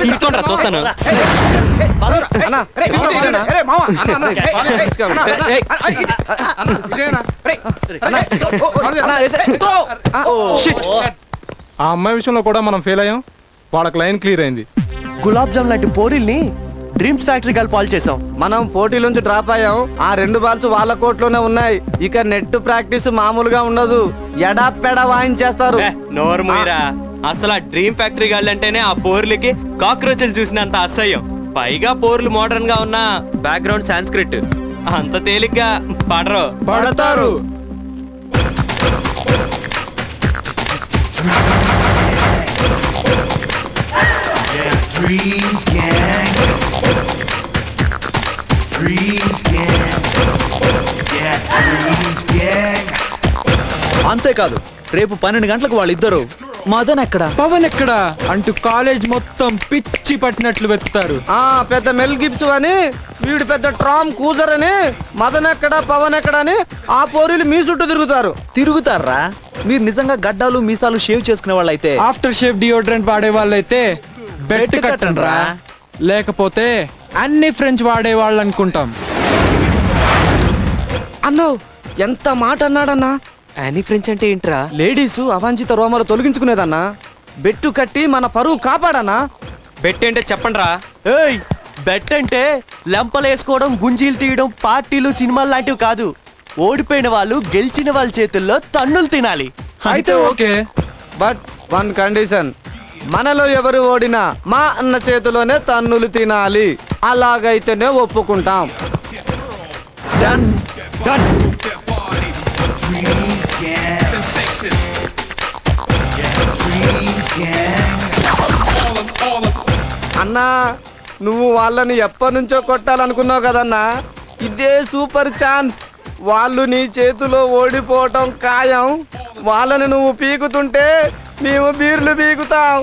తీసుకోండి చూస్తాను. ఆ అమ్మాయి విషయంలో కూడా మనం ఫెయిల్ అయ్యాం. వాళ్ళకి లైన్ క్లియర్ అయింది. గులాబ్ జామ్ లాంటి పోరీల్ని డ్రీమ్స్ ఫ్యాక్టరీ కలిపి పాల్ చేసాం. మనం పోటీలోంచి డ్రాప్ అయ్యాం. ఆ 2 బాల్స్ వాళ్ళ కోర్టులోనే ఉన్నాయి. ఇక నెట్ ప్రాక్టీస్ మామూలుగా ఉండదు. ఎడా పెడ వాయించేస్తారు. నోరు మూయరా. అసలు ఆ డ్రీమ్ ఫ్యాక్టరీ గాళ్ళంటేనే ఆ పోర్లకి కాక్రోచ్లు చూసినంత అసహ్యం. పైగా పోర్లు మోడర్న్ గా ఉన్న బ్యాక్గ్రౌండ్ సాంస్క్రిట్. అంత తేలిగ్గా పడతారు. Dreams gang. Dreams gang. Yeah, dreams gang. అంతేకాదు, రేపు 12 గంటలకు వాళ్ళిద్దరు మదన్ ఎక్కడ పవన్ ఎక్కడ అంటూ కాలేజ్ మొత్తం పిచ్చి పట్టినట్లు వెతుకుతారు. పెద్ద మెల్ గిబ్స్ అని, వీడు పెద్ద ట్రామ్ కూజర్ అని, మదన్ ఎక్కడ పవన్ ఎక్కడ అని ఆ పోరీలు మీ చుట్టూ తిరుగుతారా? మీరు నిజంగా గడ్డాలు మీసాలు షేవ్ చేసుకునే వాళ్ళైతే, ఆఫ్టర్ షేవ్ డియోడ్రెంట్ వాడే వాళ్ళైతే బెట్ కట్టండ్రా. లేకపోతే అన్ని ఫ్రెంచ్ వాడే వాళ్ళు అనుకుంటాం. అన్నో ఎంత మాట అన్నాడన్నా. యానీ ఫ్రెంచ్ అంటే ఏంట్రా? లేడీస్ అవాంఛిత రోమాలు తొలగించుకునేదన్నా. బెట్టు కట్టి మన పరువు కాపాడన్నా. బెట్ ఏంటో చెప్పండ్రా. ఏయ్, బెట్ అంటే లెంపలేసుకోవడం, గుంజీలు తీయడం, పార్టీలు, సినిమాలు లాంటివి కాదు. ఓడిపోయిన వాళ్ళు గెలిచిన వాళ్ళ చేతుల్లో తన్నులు తినాలి. అయితే ఓకే, బట్ 1 కండిషన్. మనలో ఎవరు ఓడినా మా అన్న చేతిలోనే తన్నులు తినాలి. అలాగైతేనే ఒప్పుకుంటాం. Done done. Dreams gang. Sensation. Yeah, dreams gang. అన్నా, నువ్వు వాళ్ళని ఎప్పటి నుంచో కొట్టాలనుకున్నావు కదన్నా. ఇదే సూపర్ ఛాన్స్. వాళ్ళు నీ చేతిలో ఓడిపోవటం ఖాయం. వాళ్ళని నువ్వు పీకుతుంటే మేము బీర్లు పీకుతాం.